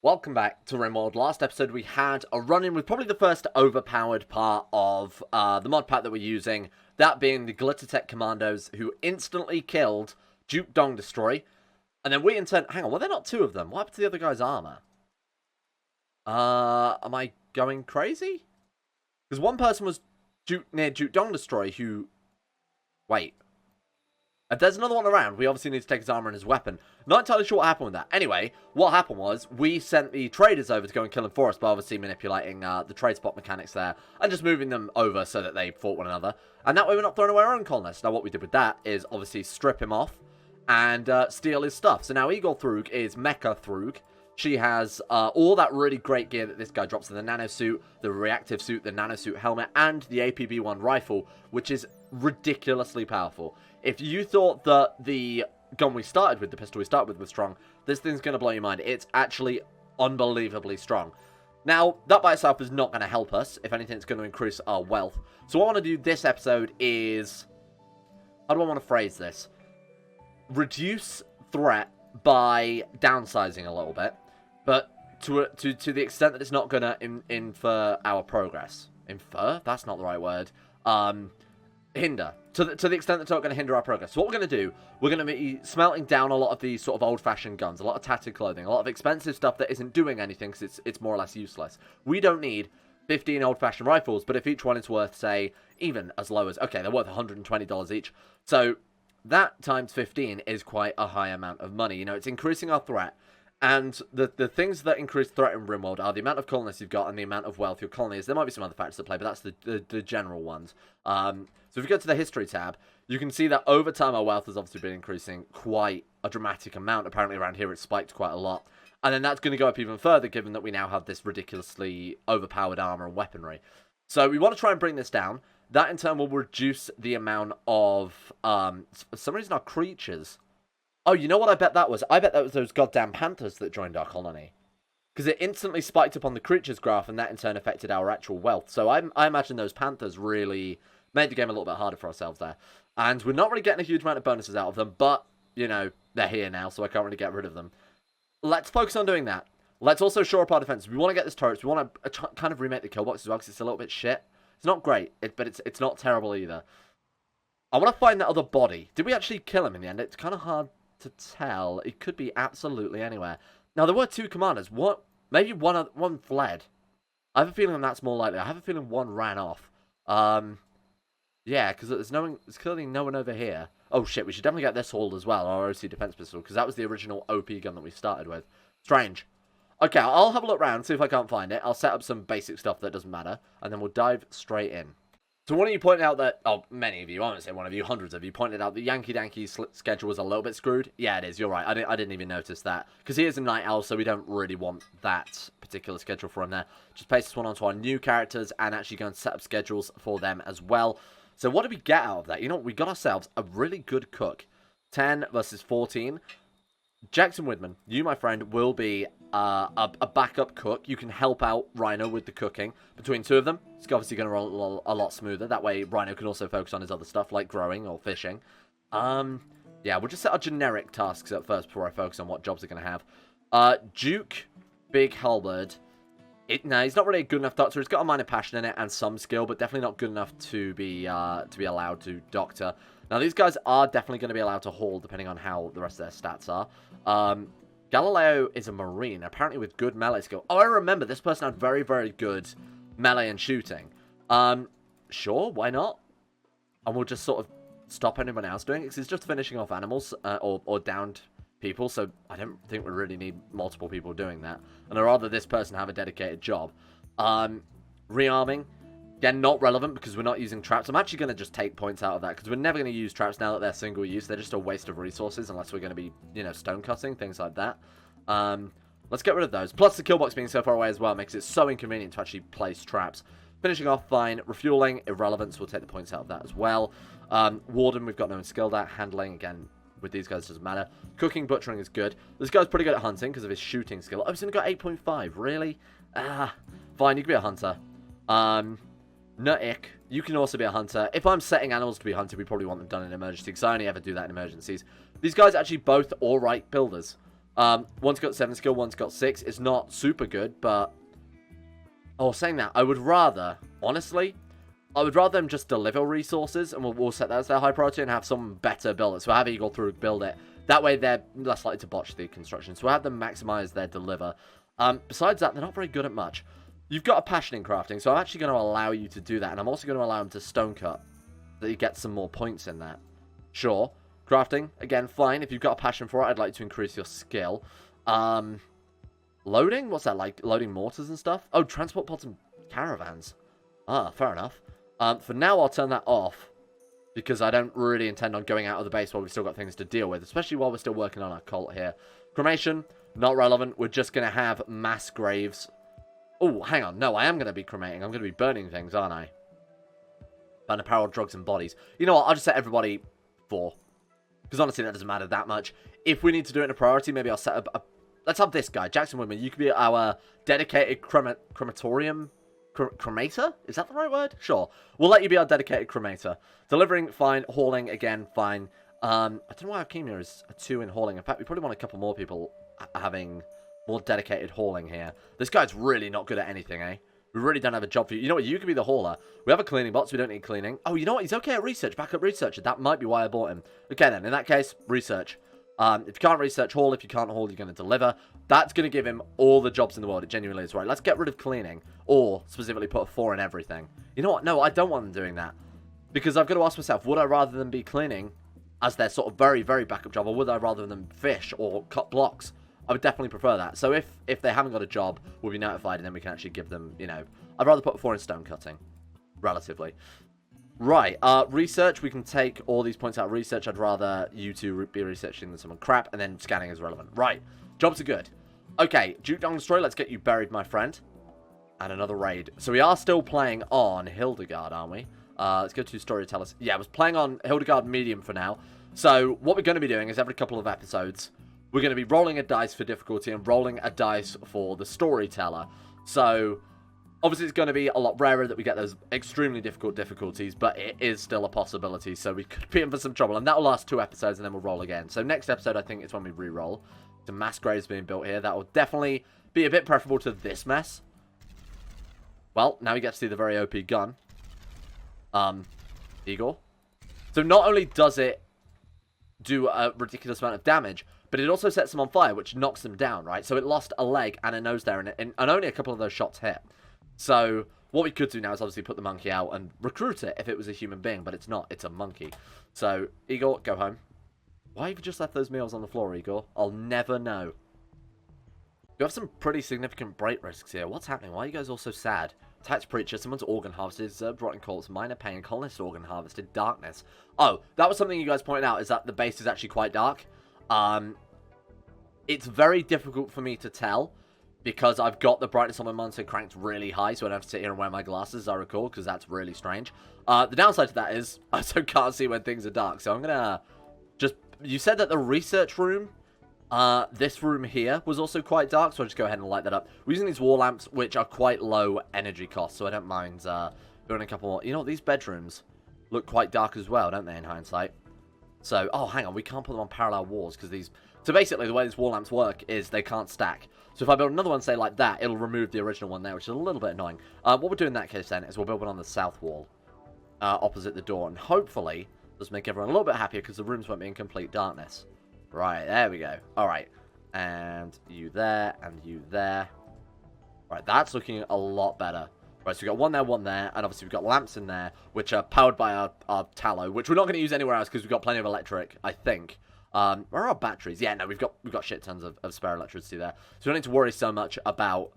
Welcome back to Rimworld. Last episode we had a run-in with probably the first overpowered part of the mod pack that we're using, that being the Glittertech Commandos, who instantly killed Duke Dong Destroy. And then we in turn... Hang on, were there not two of them? What happened to the other guy's armor? Am I going crazy? Because one person was near Duke Dong Destroy who... Wait. If there's another one around, we obviously need to take his armor and his weapon. Not entirely sure what happened with that. Anyway, what happened was, we sent the traders over to go and kill him for us by obviously manipulating the trade spot mechanics there, and just moving them over so that they fought one another. And that way we're not throwing away our own colonists. Now what we did with that is obviously strip him off and steal his stuff. So now Igor Throog is Mat R1.0. She has all that really great gear that this guy drops in the nanosuit, the reactive suit, the nanosuit helmet, and the APB-1 rifle, which is ridiculously powerful. If you thought that the gun we started with, the pistol we started with, was strong, this thing's going to blow your mind. It's actually unbelievably strong. Now, that by itself is not going to help us. If anything, it's going to increase our wealth. So what I want to do this episode is... How do I want to phrase this? Reduce threat by downsizing a little bit, but to the extent that it's not going to infer our progress. Infer? That's not the right word. Hinder. To the extent that it's not going to hinder our progress. So what we're going to do, we're going to be smelting down a lot of these sort of old-fashioned guns, a lot of tattered clothing, a lot of expensive stuff that isn't doing anything because it's more or less useless. We don't need 15 old-fashioned rifles, but if each one is worth, say, even as low as... Okay, they're worth $120 each. So that times 15 is quite a high amount of money. You know, it's increasing our threat. And the things that increase threat in Rimworld are the amount of colonists you've got and the amount of wealth your colony is. There might be some other factors at play, but that's the general ones. So if you go to the history tab, you can see that over time our wealth has obviously been increasing quite a dramatic amount. Apparently around here it's spiked quite a lot. And then that's going to go up even further given that we now have this ridiculously overpowered armor and weaponry. So we want to try and bring this down. That in turn will reduce the amount of, for some reason, our creatures... Oh, you know what I bet that was? I bet that was those goddamn panthers that joined our colony. Because it instantly spiked up on the creatures graph, and that in turn affected our actual wealth. So I imagine those panthers really made the game a little bit harder for ourselves there. And we're not really getting a huge amount of bonuses out of them, but, you know, they're here now, so I can't really get rid of them. Let's focus on doing that. Let's also shore up our defense. We want to get this turret. We want to kind of remake the kill box as well, because it's a little bit shit. It's not great, but it's not terrible either. I want to find that other body. Did we actually kill him in the end? It's kind of hard to tell. It could be absolutely anywhere. Now, there were two commanders. Maybe one fled. I have a feeling that's more likely. I have a feeling one ran off. Yeah, because there's clearly no one over here. Oh, shit, we should definitely get this hauled as well, our OC defense pistol, because that was the original OP gun that we started with. Strange. Okay, I'll have a look around, see if I can't find it. I'll set up some basic stuff that doesn't matter, and then we'll dive straight in. So one of you pointed out that, oh, many of you, I won't say one of you, hundreds of you, pointed out that Yankee Danky's schedule was a little bit screwed. Yeah, it is, you're right. I didn't even notice that. Because he is a night owl, so we don't really want that particular schedule for him there. Just paste this one onto our new characters and actually go and set up schedules for them as well. So what did we get out of that? You know, we got ourselves a really good cook. 10 versus 14. Jackson Widman, you, my friend, will be a backup cook. You can help out Rhino with the cooking. Between two of them, it's obviously going to roll a lot smoother. That way, Rhino can also focus on his other stuff, like growing or fishing. Yeah, we'll just set our generic tasks at first before I focus on what jobs they're going to have. Duke, Big Halberd. No, he's not really a good enough doctor. He's got a minor passion in it and some skill, but definitely not good enough to be allowed to doctor. Now, these guys are definitely going to be allowed to haul, depending on how the rest of their stats are. Galileo is a marine, apparently with good melee skill. Oh, I remember, this person had very, very good melee and shooting. Sure, why not? And we'll just sort of stop anyone else doing it, because it's just finishing off animals, or downed people, so I don't think we really need multiple people doing that. And I'd rather this person have a dedicated job. Rearming. Again, not relevant because we're not using traps. I'm actually going to just take points out of that because we're never going to use traps now that they're single use. They're just a waste of resources unless we're going to be, you know, stone cutting, things like that. Let's get rid of those. Plus, the kill box being so far away as well makes it so inconvenient to actually place traps. Finishing off, fine. Refueling, irrelevant, so we'll take the points out of that as well. Warden, we've got no skill at. Handling, again, with these guys doesn't matter. Cooking, butchering is good. This guy's pretty good at hunting because of his shooting skill. Oh, he's only got 8.5. Really? Fine, you can be a hunter. Nutik, you can also be a hunter. If I'm setting animals to be hunted, we probably want them done in emergency, because I only ever do that in emergencies. These guys are actually both alright builders. One's got 7 skill, one's got 6. It's not super good, but... Oh, saying that, I would rather, honestly, I would rather them just deliver resources, and we'll set that as their high priority and have someone better build it. So have Igor Throog build it. That way they're less likely to botch the construction. So we'll have them maximize their deliver. Besides that, they're not very good at much. You've got a passion in crafting, so I'm actually going to allow you to do that. And I'm also going to allow them to stone cut, so that you get some more points in that. Sure. Crafting, again, fine. If you've got a passion for it, I'd like to increase your skill. Loading? What's that, like loading mortars and stuff? Oh, transport pods and caravans. Ah, fair enough. For now, I'll turn that off, because I don't really intend on going out of the base while we've still got things to deal with, especially while we're still working on our cult here. Cremation, not relevant. We're just going to have mass graves. Oh, hang on. No, I am going to be cremating. I'm going to be burning things, aren't I? Burn apparel, drugs, and bodies. You know what? I'll just set everybody 4. Because honestly, that doesn't matter that much. If we need to do it in a priority, maybe I'll set up a... Let's have this guy, Jackson Woodman. You could be our dedicated crematorium... Cremator? Is that the right word? Sure. We'll let you be our dedicated cremator. Delivering, fine. Hauling, again, fine. I don't know why Alchemia is a 2 in hauling. In fact, we probably want a couple more people having more dedicated hauling here. This guy's really not good at anything, eh? We really don't have a job for you. You know what? You could be the hauler. We have a cleaning box. We don't need cleaning. Oh, you know what? He's okay at research. Backup researcher. That might be why I bought him. Okay, then. In that case, research. If you can't research, haul. If you can't haul, you're going to deliver. That's going to give him all the jobs in the world. It genuinely is right. Let's get rid of cleaning. Or, specifically, put a 4 in everything. You know what? No, I don't want them doing that. Because I've got to ask myself, would I rather them be cleaning as their sort of very, very backup job? Or would I rather them fish or cut blocks? I would definitely prefer that. So if they haven't got a job, we'll be notified and then we can actually give them, you know... I'd rather put 4 in stone cutting. Relatively. Right, research, we can take all these points out of research. I'd rather you two be researching than someone crap, and then scanning is relevant. Right, jobs are good. Okay, Duke Dong Destroy, let's get you buried, my friend. And another raid. So we are still playing on Hildegard, aren't we? Let's go to Storytellers. Yeah, I was playing on Hildegard Medium for now. So what we're going to be doing is every couple of episodes, we're going to be rolling a dice for difficulty and rolling a dice for the Storyteller. So... obviously, it's going to be a lot rarer that we get those extremely difficult difficulties, but it is still a possibility, so we could be in for some trouble. And that will last 2 episodes, and then we'll roll again. So next episode, I think, is when we re-roll. The mass graves being built here. That will definitely be a bit preferable to this mess. Well, now we get to see the very OP gun. Igor. So not only does it do a ridiculous amount of damage, but it also sets them on fire, which knocks them down, right? So it lost a leg and a nose there, and only a couple of those shots hit. So, what we could do now is obviously put the monkey out and recruit it if it was a human being, but it's not. It's a monkey. So, Igor, go home. Why have you just left those meals on the floor, Igor? I'll never know. You have some pretty significant break risks here. What's happening? Why are you guys all so sad? Attacked preacher, someone's organ harvested, observed rotting corpse, minor pain, colonist organ harvested, darkness. Oh, that was something you guys pointed out, is that the base is actually quite dark. It's very difficult for me to tell, because I've got the brightness on my monitor cranked really high, so I don't have to sit here and wear my glasses, as I recall, because that's really strange. The downside to that is, I also can't see when things are dark, so I'm gonna just... You said that the research room, this room here, was also quite dark, so I'll just go ahead and light that up. We're using these wall lamps, which are quite low energy costs, so I don't mind doing a couple more. You know what, these bedrooms look quite dark as well, don't they, in hindsight? So, oh, hang on, we can't put them on parallel walls, because these... So basically, the way these wall lamps work is they can't stack. So if I build another one, say, like that, it'll remove the original one there, which is a little bit annoying. What we'll do in that case, then, is we'll build one on the south wall, opposite the door, and hopefully, just make everyone a little bit happier, because the rooms won't be in complete darkness. Right, there we go. Alright, and you there, and you there. Right, that's looking a lot better. Right, so we've got one there, and obviously we've got lamps in there, which are powered by our tallow, which we're not going to use anywhere else, because we've got plenty of electric, I think. Where are our batteries? Yeah, no, we've got shit tons of spare electricity there. So we don't need to worry so much about,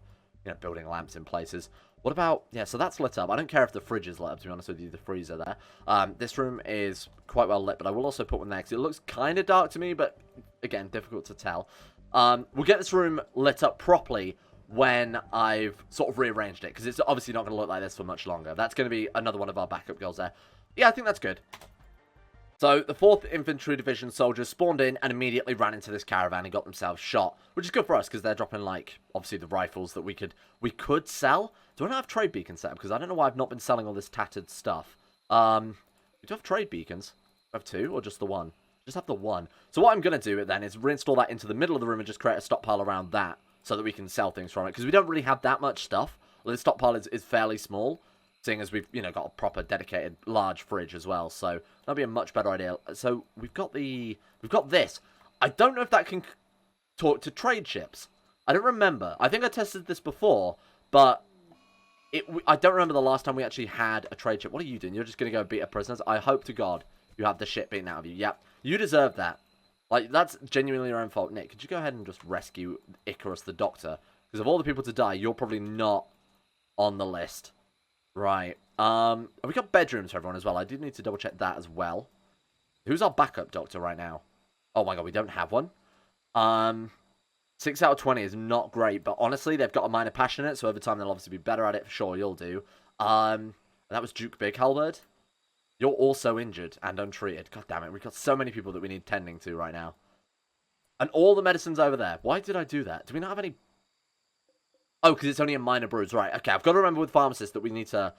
you know, building lamps in places. What about... Yeah, so that's lit up. I don't care if the fridge is lit up, to be honest with you, the freezer there. This room is quite well lit, but I will also put one there, because it looks kind of dark to me, but, again, difficult to tell. We'll get this room lit up properly when I've sort of rearranged it, because it's obviously not going to look like this for much longer. That's going to be another one of our backup goals there. Yeah, I think that's good. So, the 4th Infantry Division soldiers spawned in and immediately ran into this caravan and got themselves shot. Which is good for us, because they're dropping, like, obviously the rifles that we could sell. Do I not have trade beacons set up? Because I don't know why I've not been selling all this tattered stuff. We do have trade beacons. We have 2, or just the 1? Just have the one. So what I'm going to do then is reinstall that into the middle of the room and just create a stockpile around that so that we can sell things from it. Because we don't really have that much stuff. Well, the stockpile is fairly small, seeing as we've, you know, got a proper dedicated large fridge as well. So that'll be a much better idea. So we've got this. I don't know if that can talk to trade ships. I don't remember. I think I tested this before, but I don't remember the last time we actually had a trade ship. What are you doing? You're just going to go beat up prisoners? I hope to God you have the shit beaten out of you. Yep. You deserve that. Like, that's genuinely your own fault. Nick, could you go ahead and just rescue Icarus the Doctor? Because of all the people to die, you're probably not on the list. Right. We got bedrooms for everyone as well. I did need to double check that as well. Who's our backup doctor right now? Oh my god, we don't have one. 6 out of 20 is not great, but honestly, they've got a minor passion in it, so over time they'll obviously be better at it. For sure, you'll do. That was Duke Big Halberd. You're also injured and untreated. God damn it, we've got so many people that we need tending to right now. And all the medicine's over there. Why did I do that? Do we not have any... Oh, because it's only a minor bruise. Right, okay, I've got to remember with pharmacists that we need to...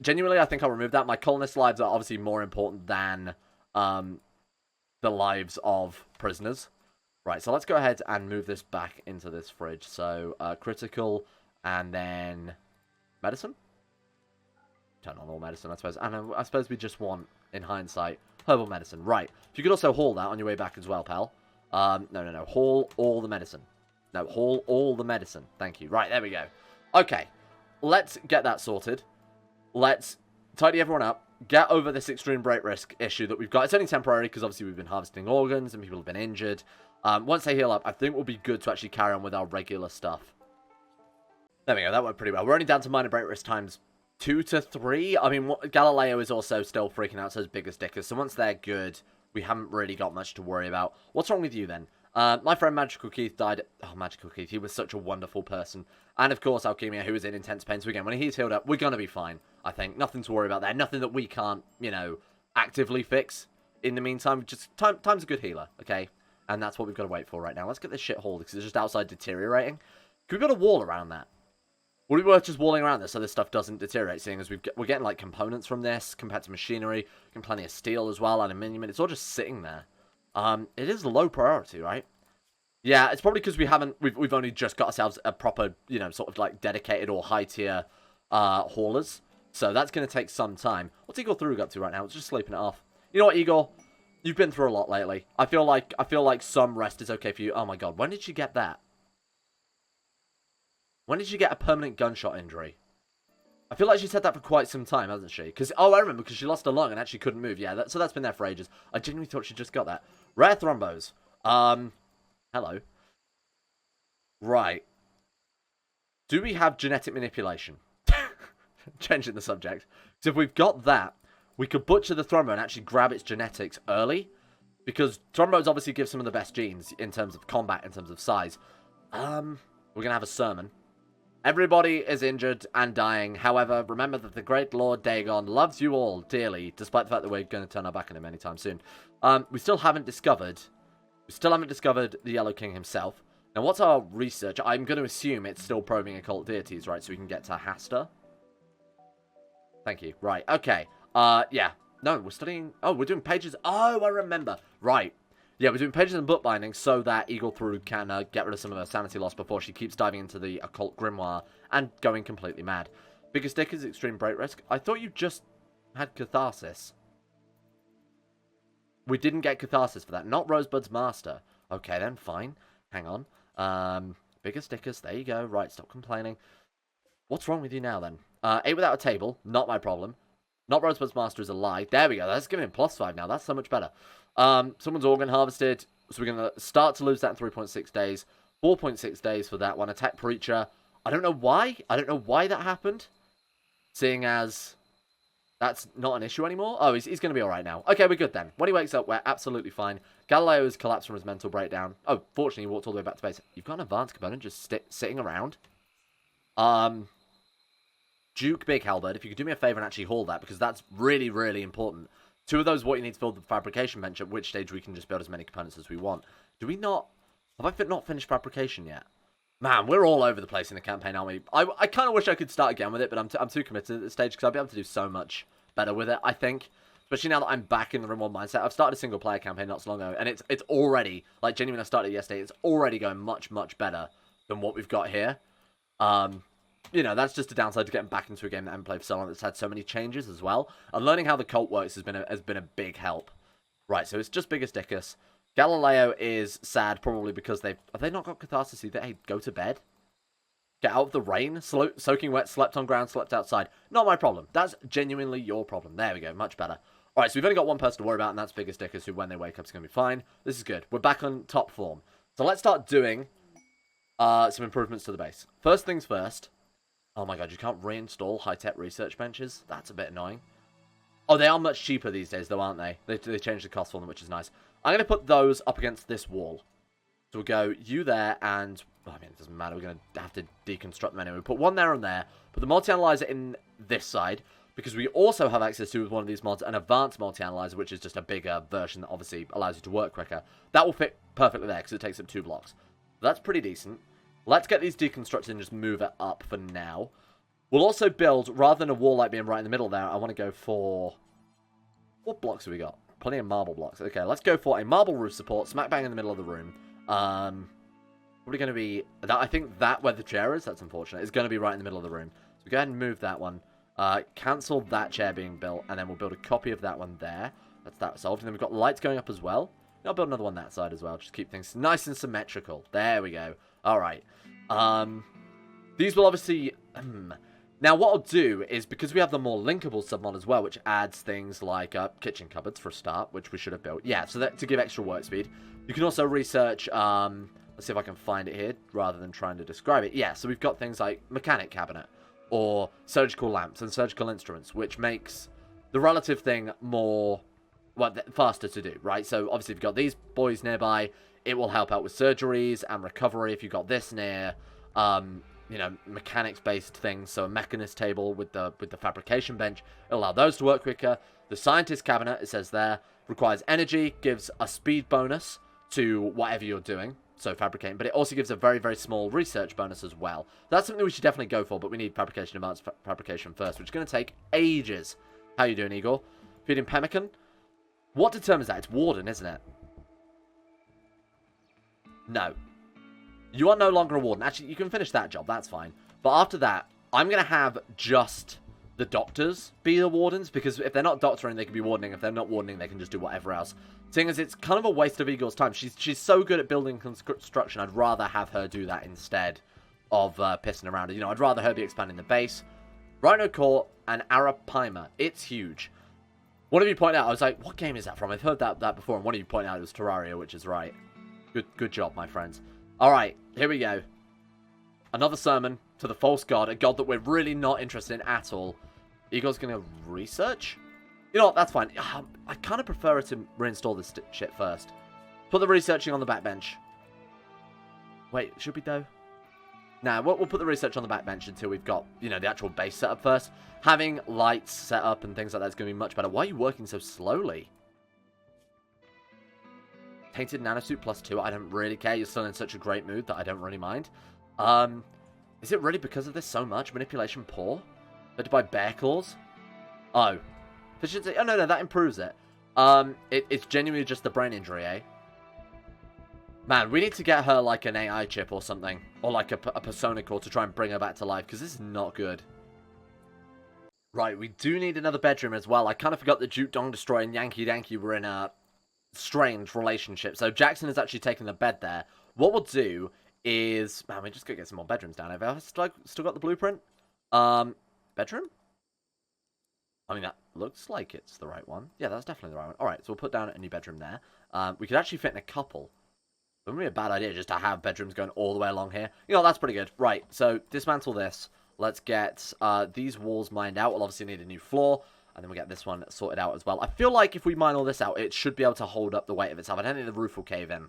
Genuinely, I think I'll remove that. My colonist lives are obviously more important than the lives of prisoners. Right, so let's go ahead and move this back into this fridge. So, critical, and then medicine? Turn on all medicine, I suppose. And I suppose we just want, in hindsight, herbal medicine. Right, if you could also haul that on your way back as well, pal. No. Haul all the medicine. No, haul all the medicine. Thank you. Right, there we go. Okay, let's get that sorted. Let's tidy everyone up. Get over this extreme break risk issue that we've got. It's only temporary because obviously we've been harvesting organs and people have been injured. Once they heal up, I think we'll be good to actually carry on with our regular stuff. There we go. That went pretty well. We're only down to minor break risk times 2 to 3. I mean, Galileo is also still freaking out, so his biggest dickers. So once they're good, we haven't really got much to worry about. What's wrong with you then? My friend Magical Keith died. Oh, Magical Keith. He was such a wonderful person. And of course, Alchemia, who was in intense pain. So again, when he's healed up, we're going to be fine, I think. Nothing to worry about there. Nothing that we can't, you know, actively fix in the meantime. Just time's a good healer, okay? And that's what we've got to wait for right now. Let's get this shit hauled because it's just outside deteriorating. Could we build a wall around that? Would it be worth just walling around this so this stuff doesn't deteriorate, seeing as we're getting, like, components from this compared to machinery, getting plenty of steel as well, aluminium, it's all just sitting there. It is low priority, right? Yeah, it's probably because we've only just got ourselves a proper, you know, sort of, like, dedicated or high-tier haulers. So that's going to take some time. What's Igor Throog up to right now? It's just sleeping it off. You know what, Igor? You've been through a lot lately. I feel like some rest is okay for you. Oh, my God. When did you get that? When did you get a permanent gunshot injury? I feel like she's had that for quite some time, hasn't she? Because, oh, I remember, because she lost her lung and actually couldn't move. Yeah, so that's been there for ages. I genuinely thought she just got that. Rare thrombos. Hello. Right. Do we have genetic manipulation? Changing the subject. So if we've got that, we could butcher the thrombo and actually grab its genetics early. Because thrombos obviously give some of the best genes in terms of combat, in terms of size. We're going to have a sermon. Everybody is injured and dying. However, remember that the great Lord Dagon loves you all dearly, despite the fact that we're going to turn our back on him anytime soon. We still haven't discovered the Yellow King himself. Now, what's our research? I'm going to assume it's still probing occult deities, right? So we can get to Hasta. Thank you. Right. Okay. Yeah. No, we're studying... Oh, we're doing pages... Oh, I remember. Right. Yeah, we're doing pages and bookbinding so that Igor Throog can get rid of some of her sanity loss before she keeps diving into the occult grimoire and going completely mad. Biggest stick is extreme break risk. I thought you just had catharsis. We didn't get catharsis for that. Not Rosebud's Master. Okay, then, fine. Hang on. Bigger stickers. There you go. Right, stop complaining. What's wrong with you now, then? 8 without a table. Not my problem. Not Rosebud's Master is a lie. There we go. That's giving him +5 now. That's so much better. Someone's organ harvested. So we're going to start to lose that in 3.6 days. 4.6 days for that one. Attack Preacher. I don't know why. I don't know why that happened. Seeing as... That's not an issue anymore. Oh, he's going to be alright now. Okay, we're good then. When he wakes up, we're absolutely fine. Galileo has collapsed from his mental breakdown. Oh, fortunately, he walked all the way back to base. You've got an advanced component just sitting around. Duke Big Halberd, if you could do me a favour and actually haul that, because that's really, really important. 2 of those what you need to build the fabrication bench, at which stage we can just build as many components as we want. Do we not... Have I not finished fabrication yet? Man, we're all over the place in the campaign, aren't we? I kind of wish I could start again with it, but I'm too committed at this stage, because I'll be able to do so much better with it, I think. Especially now that I'm back in the Rimworld mindset. I've started a single player campaign not so long ago, and it's already, like, genuinely, I started yesterday, it's already going much, much better than what we've got here. You know, that's just a downside to getting back into a game that I haven't played for so long that's had so many changes as well. And learning how the cult works has been a big help. Right, so it's just Biggest Dickus. Galileo is sad, probably because have they not got catharsis either? Hey, go to bed. Get out of the rain, soaking wet, slept on ground, slept outside. Not my problem. That's genuinely your problem. There we go, much better. Alright, so we've only got one person to worry about, and that's Biggest Dickus, who when they wake up is going to be fine. This is good. We're back on top form. So let's start doing some improvements to the base. First things first. Oh my god, you can't reinstall high-tech research benches? That's a bit annoying. Oh, they are much cheaper these days, though, aren't they? They changed the cost for them, which is nice. I'm going to put those up against this wall. So we'll go you there, and... I mean, it doesn't matter. We're going to have to deconstruct them anyway. We put one there and there. Put the multi-analyzer in this side, because we also have access to, with one of these mods, an advanced multi-analyzer, which is just a bigger version that obviously allows you to work quicker. That will fit perfectly there, because it takes up 2 blocks. So that's pretty decent. Let's get these deconstructed and just move it up for now. We'll also build, rather than a wall like being right in the middle there, I want to go for... What blocks have we got? Plenty of marble blocks. Okay, let's go for a marble roof support, smack bang in the middle of the room. Probably going to be... I think that where the chair is, that's unfortunate, is going to be right in the middle of the room. So go ahead and move that one. Cancel that chair being built, and then we'll build a copy of that one there. That's that solved. And then we've got lights going up as well. I'll build another one that side as well, just keep things nice and symmetrical. There we go. Alright. These will obviously... Now, what I'll do is, because we have the more linkable submod as well, which adds things like kitchen cupboards for a start, which we should have built. Yeah, so that to give extra work speed. You can also research, let's see if I can find it here, rather than trying to describe it. Yeah, so we've got things like mechanic cabinet, or surgical lamps and surgical instruments, which makes the relative thing more, well, faster to do, right? So, obviously, if you've got these boys nearby, it will help out with surgeries and recovery. If you've got this near, you know, mechanics-based things, so a mechanist table with the fabrication bench, it'll allow those to work quicker. The scientist cabinet, it says there, requires energy, gives a speed bonus to whatever you're doing, so fabricating, but it also gives a very, very small research bonus as well. That's something we should definitely go for, but we need fabrication, advanced fabrication first, which is going to take ages. How you doing, Igor? Feeding pemmican? What determines that? It's warden, isn't it? No. You are no longer a warden. Actually, you can finish that job. That's fine. But after that, I'm going to have just the doctors be the wardens. Because if they're not doctoring, they can be wardening. If they're not wardening, they can just do whatever else. Seeing as it's kind of a waste of Igor's time. She's so good at building construction. I'd rather have her do that instead of pissing around. You know, I'd rather her be expanding the base. Rhino Court and Arapaima. It's huge. One of you pointed out, I was like, what game is that from? I've heard that before. And one of you pointed out it was Terraria, which is right. Good job, my friends. Alright, here we go. Another sermon to the false god, a god that we're really not interested in at all. Igor's gonna research? You know what, that's fine. I kind of prefer her to reinstall this shit first. Put the researching on the back bench. Wait, should we though? Nah, we'll put the research on the back bench until we've got, you know, the actual base set up first. Having lights set up and things like that is going to be much better. Why are you working so slowly? Tainted Nanosuit +2, I don't really care. You're still in such a great mood that I don't really mind. Is it really because of this so much? Manipulation poor? But to buy bear claws? Oh. Efficiency? Oh, no, that improves it. It's genuinely just the brain injury, eh? Man, we need to get her, like, an AI chip or something. Or, like, a persona core to try and bring her back to life, because this is not good. Right, we do need another bedroom as well. I kind of forgot that Duke Dong Destroyer and Yankee Danky were in a strange relationship. So Jackson is actually taking the bed there. What we'll do is... Man, we just gotta get some more bedrooms down over. Have I still got the blueprint? Bedroom? I mean, that looks like it's the right one. Yeah, that's definitely the right one. Alright, so we'll put down a new bedroom there. We could actually fit in a couple. It wouldn't be a bad idea just to have bedrooms going all the way along here. You know, that's pretty good. Right, so dismantle this. Let's get these walls mined out. We'll obviously need a new floor. And then we'll get this one sorted out as well. I feel like if we mine all this out, it should be able to hold up the weight of itself. I don't think the roof will cave in.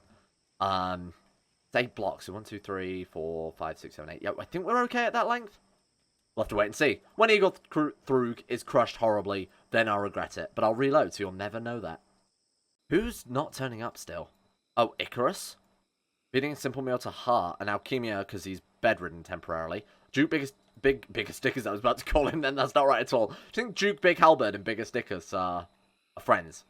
It's 8 blocks. So 1, 2, 3, 4, 5, 6, 7, 8. Yeah, I think we're okay at that length. We'll have to wait and see. When Igor Throog is crushed horribly, then I'll regret it. But I'll reload, so you'll never know that. Who's not turning up still? Oh, Icarus? Feeding a simple meal to Heart and Alchemia because he's bedridden temporarily. Duke Biggest Dickus, I was about to call him then. That's not right at all. Do you think Duke Big Halberd and Biggest Dickus are friends.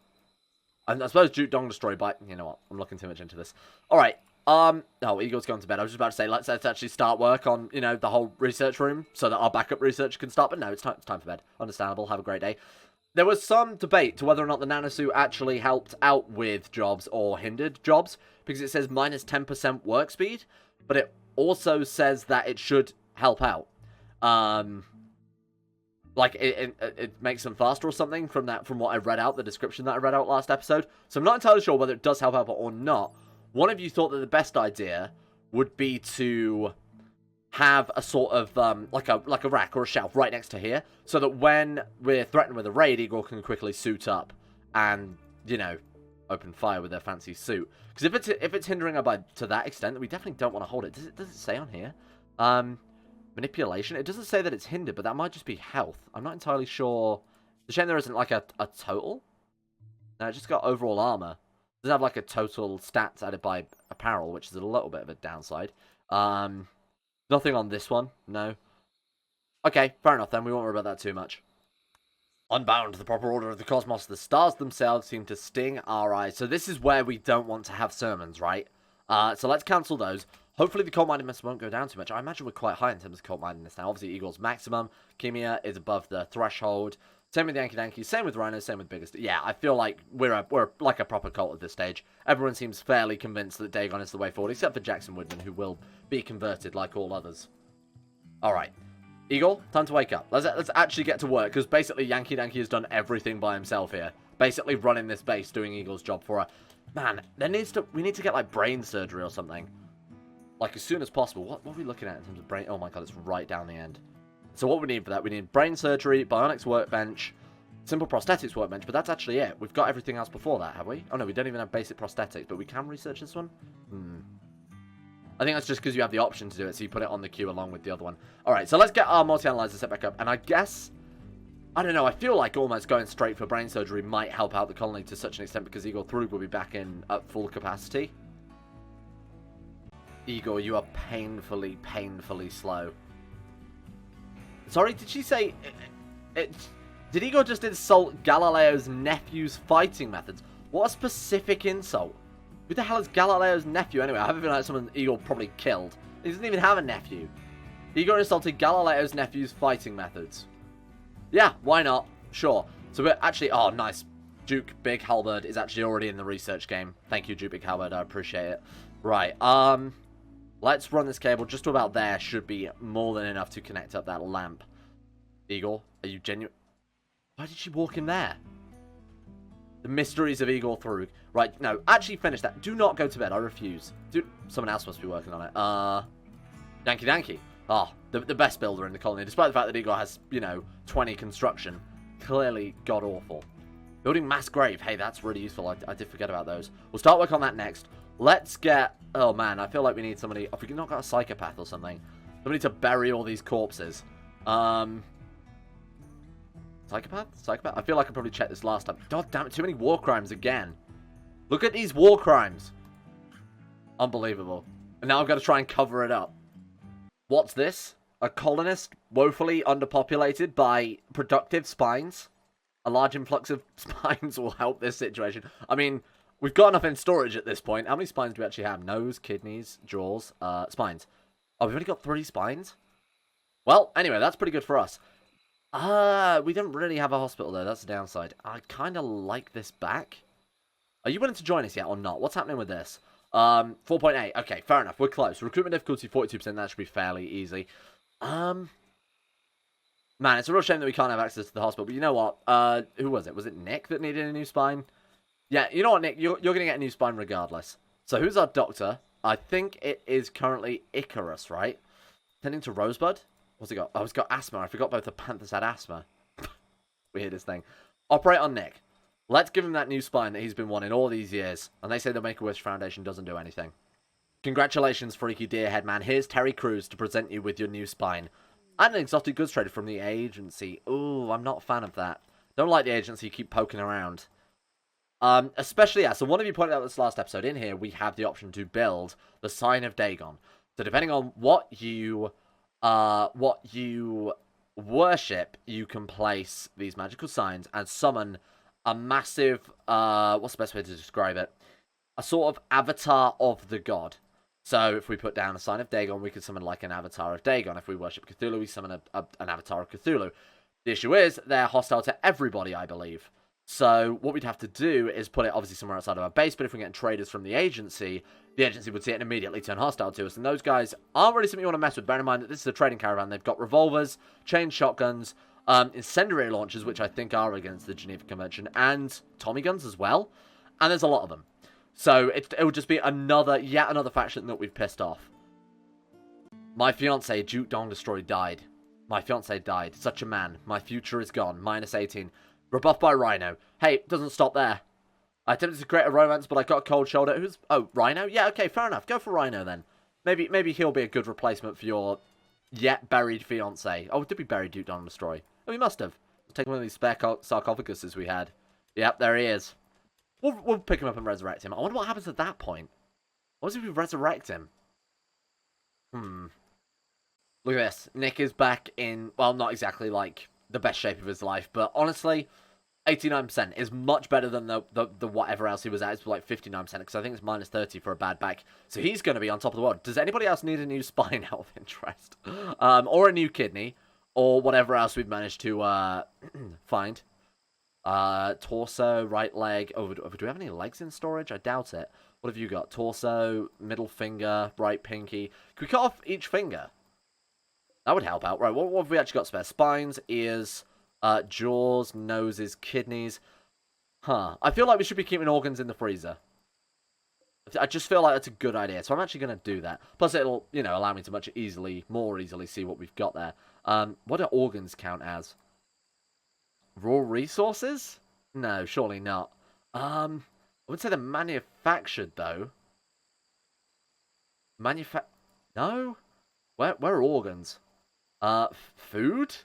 And I suppose Duke Dong Destroy, but you know what? I'm looking too much into this. Alright. Oh, Igor's gone to bed. I was just about to say, let's actually start work on, you know, the whole research room so that our backup research can start. But no, it's time for bed. Understandable. Have a great day. There was some debate to whether or not the nanosuit actually helped out with jobs or hindered jobs, because it says minus 10% work speed, but it also says that it should help out. Like, it makes them faster or something from what I read out, the description that I read out last episode. So I'm not entirely sure whether it does help out or not. One of you thought that the best idea would be to have a sort of, like a rack or a shelf right next to here, so that when we're threatened with a raid, Igor can quickly suit up and, you know, open fire with their fancy suit. Because if it's hindering her to that extent, we definitely don't want to hold it. Does it say on here? Manipulation? It doesn't say that it's hindered, but that might just be health. I'm not entirely sure. The shame there isn't like a total. No, it just got overall armor. It doesn't have like a total stats added by apparel, which is a little bit of a downside. Nothing on this one, no. Okay, fair enough then, we won't worry about that too much. Unbound, the proper order of the cosmos. The stars themselves seem to sting our eyes. So this is where we don't want to have sermons, right? So let's cancel those. Hopefully the cult-mindedness won't go down too much. I imagine we're quite high in terms of cult-mindedness now. Obviously, Eagle's maximum. Kimia is above the threshold. Same with Yankee Danky. Same with Rhino. Same with Biggest. Yeah, I feel like we're like a proper cult at this stage. Everyone seems fairly convinced that Dagon is the way forward, except for Jackson Woodman, who will be converted like all others. Alright. Eagle, time to wake up. Let's actually get to work, because basically Yankee Danky has done everything by himself here. Basically running this base, doing Eagle's job for her. Man, we need to get, like, brain surgery or something. Like, as soon as possible. What are we looking at in terms of brain? Oh my god, it's right down the end. So what we need for that, we need brain surgery, bionics workbench, simple prosthetics workbench, but that's actually it. We've got everything else before that, have we? Oh no, we don't even have basic prosthetics, but we can research this one? I think that's just because you have the option to do it, so you put it on the queue along with the other one. Alright, so let's get our multi-analyzer set back up, and I guess, I don't know, I feel like almost going straight for brain surgery might help out the colony to such an extent, because Igor Throog will be back in at full capacity. Igor, you are painfully, painfully slow. Sorry, did she say... Did Igor just insult Galileo's nephew's fighting methods? What a specific insult. Who the hell is Galileo's nephew anyway? I have a feeling like someone Igor probably killed. He doesn't even have a nephew. Igor insulted Galileo's nephew's fighting methods. Yeah, why not? Sure. So we're actually... Oh, nice. Duke Big Halberd is actually already in the research game. Thank you, Duke Big Halberd. I appreciate it. Right, let's run this cable just to about there. Should be more than enough to connect up that lamp. Igor, are you genuine? Why did she walk in there? The mysteries of Igor Throog. Right, no, actually finish that. Do not go to bed. I refuse. Dude, someone else must be working on it. Yankee Danky. Oh, the best builder in the colony. Despite the fact that Igor has, you know, 20 construction. Clearly god-awful. Building mass grave. Hey, that's really useful. I did forget about those. We'll start work on that next. Let's get... Oh, man, I feel like we need somebody... If we not got a psychopath or something. Somebody to bury all these corpses. Psychopath? Psychopath? I feel like I probably checked this last time. God damn it, too many war crimes again. Look at these war crimes. Unbelievable. And now I've got to try and cover it up. What's this? A colonist woefully underpopulated by productive spines? A large influx of spines will help this situation. I mean, we've got enough in storage at this point. How many spines do we actually have? Nose, kidneys, jaws, spines. Oh, we've only got 3 spines? Well, anyway, that's pretty good for us. We don't really have a hospital, though. That's the downside. I kind of like this back. Are you willing to join us yet or not? What's happening with this? 4.8. Okay, fair enough. We're close. Recruitment difficulty, 42%. That should be fairly easy. Man, it's a real shame that we can't have access to the hospital. But you know what? Who was it? Was it Nick that needed a new spine? Yeah, you know what, Nick? You're going to get a new spine regardless. So who's our doctor? I think it is currently Icarus, right? Tending to Rosebud? What's he got? Oh, he's got asthma. I forgot both the Panthers had asthma. Weirdest thing. Operate on Nick. Let's give him that new spine that he's been wanting all these years. And they say the Make-A-Wish Foundation doesn't do anything. Congratulations, Freaky Deerhead Man. Here's Terry Crews to present you with your new spine. And an exotic goods trader from the agency. Ooh, I'm not a fan of that. Don't like the agency keep poking around. Especially, yeah, so one of you pointed out this last episode. In here, we have the option to build the Sign of Dagon. So depending on what you worship, you can place these magical signs and summon a massive, what's the best way to describe it? A sort of avatar of the god. So if we put down a sign of Dagon, we could summon like an avatar of Dagon. If we worship Cthulhu, we summon an avatar of Cthulhu. The issue is, they're hostile to everybody, I believe. So what we'd have to do is put it obviously somewhere outside of our base, but if we get traders from the agency would see it and immediately turn hostile to us. And those guys aren't really something you want to mess with. Bear in mind that this is a trading caravan. They've got revolvers, chain shotguns, incendiary launchers, which I think are against the Geneva Convention, and Tommy guns as well. And there's a lot of them. So it would just be yet another faction that we've pissed off. My fiancé, Duke Dong Destroy, died. My fiancé died. Such a man. My future is gone. -18. Rebuffed by Rhino. Hey, doesn't stop there. I attempted to create a romance, but I got a cold shoulder. Oh, Rhino? Yeah, okay, fair enough. Go for Rhino then. Maybe he'll be a good replacement for your yet buried fiancé. Oh, did we bury Duke Dong Destroy? Oh, we must have. Let's take one of these spare sarcophaguses we had. Yep, there he is. We'll pick him up and resurrect him. I wonder what happens at that point. What if we resurrect him? Look at this. Nick is back in, well, not exactly like the best shape of his life, but honestly, 89% is much better than the whatever else he was at. It's like 59%, because I think it's -30 for a bad back. So he's going to be on top of the world. Does anybody else need a new spine out of interest? Or a new kidney, or whatever else we've managed to find. Torso, right leg. Oh, do we have any legs in storage? I doubt it. What have you got? Torso, middle finger, right pinky. Can we cut off each finger? That would help out. Right, what have we actually got spare? Spines, ears, jaws, noses, kidneys. I feel like we should be keeping organs in the freezer. I just feel like that's a good idea, so I'm actually going to do that. Plus, it'll, allow me to more easily see what we've got there. What do organs count as? Raw resources? No, surely not. I wouldn't say they're manufactured, though. No? Where are organs? Food?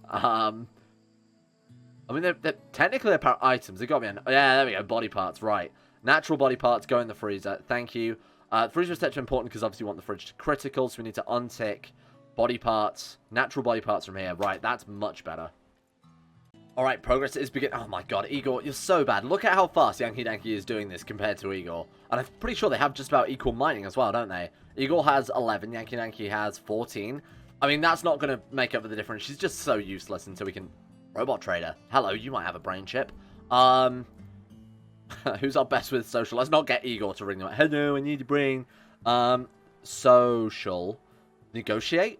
I mean, they're technically they're items. They've got to be yeah, there we go. Body parts, right. Natural body parts go in the freezer. Thank you. Freezer is such important because obviously you want the fridge to critical, so we need to untick body parts, natural body parts from here. Right, that's much better. Alright, progress is beginning. Oh my god, Igor, you're so bad. Look at how fast Yankee Danky is doing this compared to Igor. And I'm pretty sure they have just about equal mining as well, don't they? Igor has 11, Yankee Danky has 14. I mean, that's not going to make up for the difference. She's just so useless until we can... Robot trader. Hello, you might have a brain chip. Who's our best with social? Let's not get Igor to ring them. Hello, I need a brain. Social. Negotiate?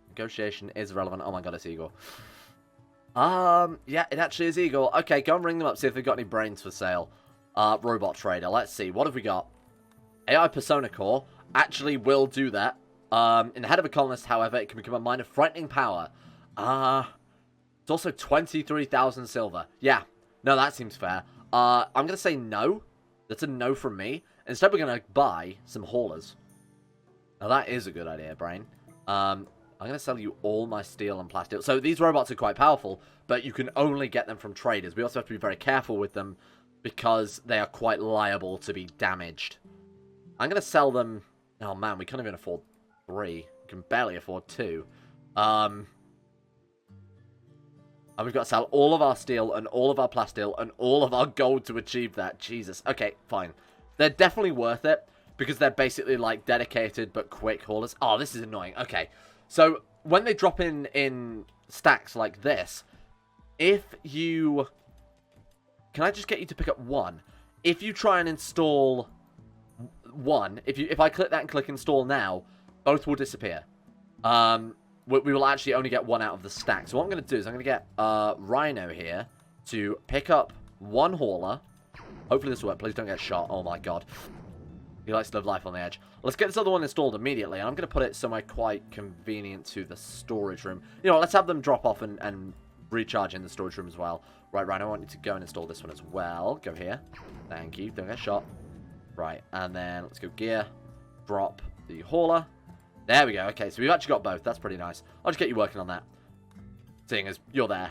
Negotiation is relevant. Oh my god, it's Igor. Yeah, it actually is Igor. Okay, go and ring them up, see if they've got any brains for sale. Robot trader. Let's see. What have we got? AI Persona Core actually will do that. In the head of a colonist, however, it can become a mine of frightening power. It's also 23,000 silver. Yeah. No, that seems fair. I'm going to say no. That's a no from me. Instead, we're going to buy some haulers. Now, that is a good idea, Brain. I'm going to sell you all my steel and plastic. So, these robots are quite powerful, but you can only get them from traders. We also have to be very careful with them because they are quite liable to be damaged. I'm going to sell them... Oh, man, we can't even afford 3. We can barely afford 2. And we've got to sell all of our steel and all of our plasteel and all of our gold to achieve that. Jesus. Okay, fine. They're definitely worth it because they're basically like dedicated but quick haulers. Oh, this is annoying. Okay. So when they drop in stacks like this, if you... Can I just get you to pick up 1? If you try and install 1, if I click that and click install now, both will disappear. We will actually only get 1 out of the stack. So what I'm going to do is I'm going to get Rhino here to pick up 1 hauler. Hopefully this will work. Please don't get shot. Oh my god. He likes to live life on the edge. Let's get this other one installed immediately. And I'm going to put it somewhere quite convenient to the storage room. You know, let's have them drop off and recharge in the storage room as well. Right, Rhino, I want you to go and install this one as well. Go here. Thank you. Don't get shot. Right, and then let's go gear. Drop the hauler. There we go. Okay, so we've actually got both. That's pretty nice. I'll just get you working on that, seeing as you're there.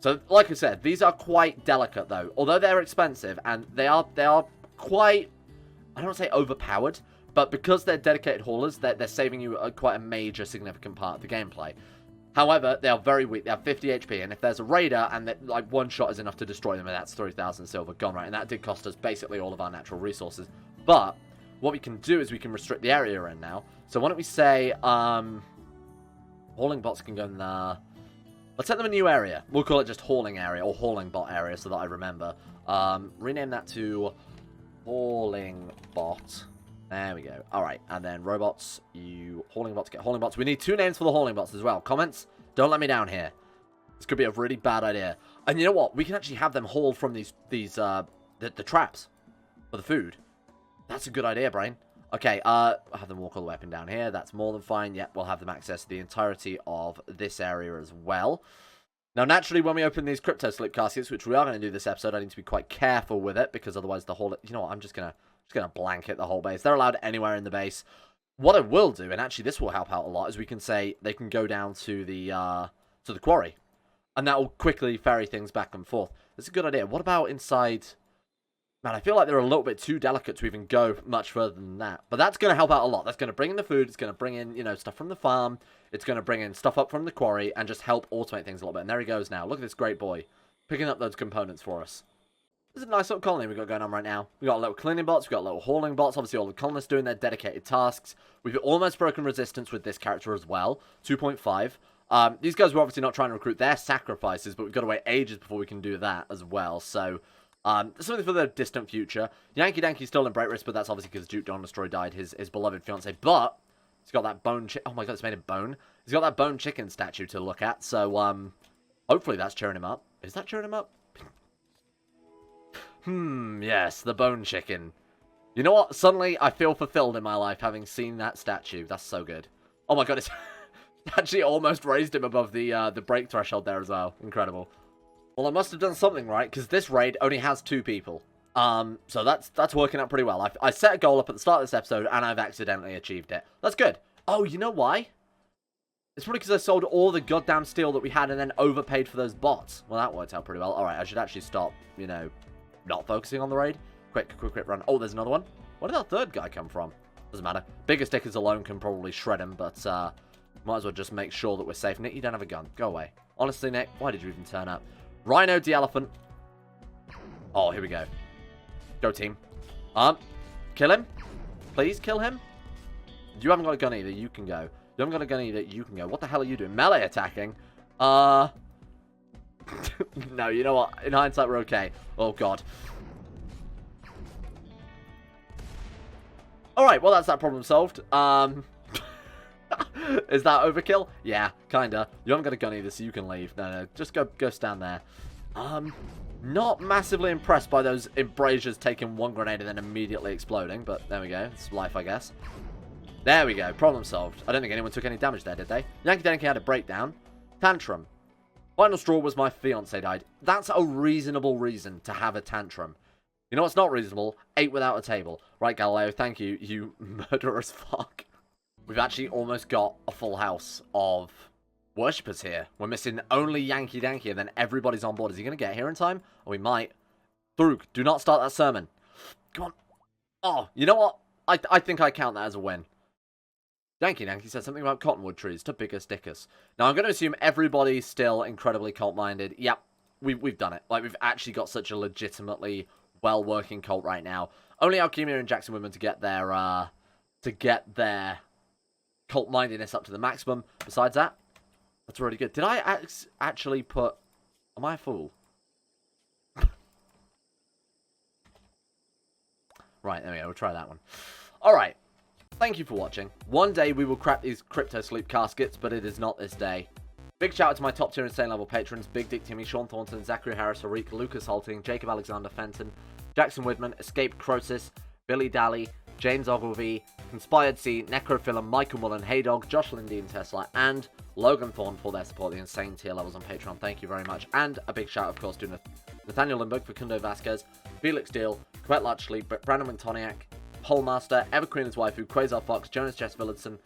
So, like I said, these are quite delicate, though. Although they're expensive, and they are quite, I don't want to say overpowered, but because they're dedicated haulers, they're saving you quite a major, significant part of the gameplay. However, they are very weak. They have 50 HP, and if there's a raider, and that, like, one shot is enough to destroy them, and that's 3,000 silver gone, right? And that did cost us basically all of our natural resources. But what we can do is we can restrict the area we're in now. So why don't we say, hauling bots can go in there. Let's set them a new area. We'll call it just hauling area, or hauling bot area, so that I remember. Rename that to hauling bot. There we go. Alright, and then robots, hauling bots, get hauling bots. We need 2 names for the hauling bots as well. Comments? Don't let me down here. This could be a really bad idea. And you know what? We can actually have them haul from the traps for the food. That's a good idea, Brain. Okay, I'll have them walk all the way up and down here. That's more than fine. Yep, we'll have them access the entirety of this area as well. Now, naturally, when we open these crypto sleep caskets, which we are going to do this episode, I need to be quite careful with it, because otherwise the whole... You know what? I'm just going to blanket the whole base. They're allowed anywhere in the base. What I will do, and actually this will help out a lot, is we can say they can go down to the quarry. And that will quickly ferry things back and forth. That's a good idea. What about inside... Man, I feel like they're a little bit too delicate to even go much further than that. But that's going to help out a lot. That's going to bring in the food. It's going to bring in, you know, stuff from the farm. It's going to bring in stuff up from the quarry and just help automate things a little bit. And there he goes now. Look at this great boy. Picking up those components for us. This is a nice little colony we've got going on right now. We've got little cleaning bots. We've got little hauling bots. Obviously, all the colonists doing their dedicated tasks. We've almost broken resistance with this character as well. 2.5. These guys were obviously not trying to recruit their sacrifices, but we've got to wait ages before we can do that as well. So... something for the distant future. Yankee Danky's still in break risk, but that's obviously because Duke Don Destroy died, his beloved fiance. But he's got that bone oh my god, it's made of bone. He's got that bone chicken statue to look at, so hopefully that's cheering him up. Is that cheering him up? Yes, the bone chicken. You know what? Suddenly I feel fulfilled in my life having seen that statue. That's so good. Oh my god, it's actually almost raised him above the break threshold there as well. Incredible. Well, I must have done something right, because this raid only has 2 people. So that's working out pretty well. I set a goal up at the start of this episode, and I've accidentally achieved it. That's good. Oh, you know why? It's probably because I sold all the goddamn steel that we had and then overpaid for those bots. Well, that worked out pretty well. Alright, I should actually stop, you know, not focusing on the raid. Quick run. Oh, there's another one. Where did that third guy come from? Doesn't matter. Bigger stickers alone can probably shred him, but might as well just make sure that we're safe. Nick, you don't have a gun. Go away. Honestly, Nick, why did you even turn up? Rhino the elephant. Oh, here we go. Go team. Kill him. Please kill him. You haven't got a gun either. You can go. You haven't got a gun either. You can go. What the hell are you doing? Melee attacking? No, you know what? In hindsight, we're okay. Oh, God. Alright, well, that's that problem solved. Is that overkill? Yeah, kinda. You haven't got a gun either, so you can leave. No, just go stand there. Not massively impressed by those embrasures taking 1 grenade and then immediately exploding, but there we go. It's life, I guess. There we go. Problem solved. I don't think anyone took any damage there, did they? Yankee Danky had a breakdown. Tantrum. Final straw was my fiance died. That's a reasonable reason to have a tantrum. You know what's not reasonable? 8 without a table. Right, Galileo, thank you, you murderous fuck. We've actually almost got a full house of worshippers here. We're missing only Yankee Danky, and then everybody's on board. Is he going to get here in time? Oh, we might. Throog, do not start that sermon. Come on. Oh, you know what? I think I count that as a win. Yankee Danky said something about cottonwood trees to bigger stickers. Now, I'm going to assume everybody's still incredibly cult-minded. Yep, we've done it. Like, we've actually got such a legitimately well-working cult right now. Only Alchemia and Jackson women to get their cult-mindedness up to the maximum. Besides that, that's really good. Did I actually put... Am I a fool? Right, there we go. We'll try that one. Alright. Thank you for watching. One day we will crack these crypto sleep caskets, but it is not this day. Big shout out to my top tier insane level patrons: Big Dick Timmy, Sean Thornton, Zachary Harris, Arik, Lucas Halting, Jacob Alexander Fenton, Jackson Widman, Escape Crosis, Billy Daly, James Ogilvy, Conspired C, Necrophilim, Michael Mullen, Heydog, Josh Lindean Tesla, and Logan Thorne for their support, the insane tier levels on Patreon. Thank you very much. And a big shout, of course, to Nathaniel Lindbergh, Facundo Vasquez, Felix Deal, Quet Lutchley, Brandon Wintoniak, Polemaster, Everqueen as Waifu, Quasar Fox, Jonas Jess Villadson,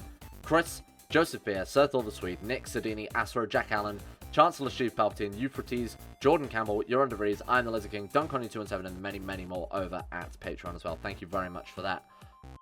Chris, Joseph Beer, Sir Thor the Swede, Nick Sedini, Astro, Jack Allen, Chancellor Steve Palpatine, Euphrates, Jordan Campbell, Euron DeVries, I am the Lizard King, Duncon217, and many, many more over at Patreon as well. Thank you very much for that.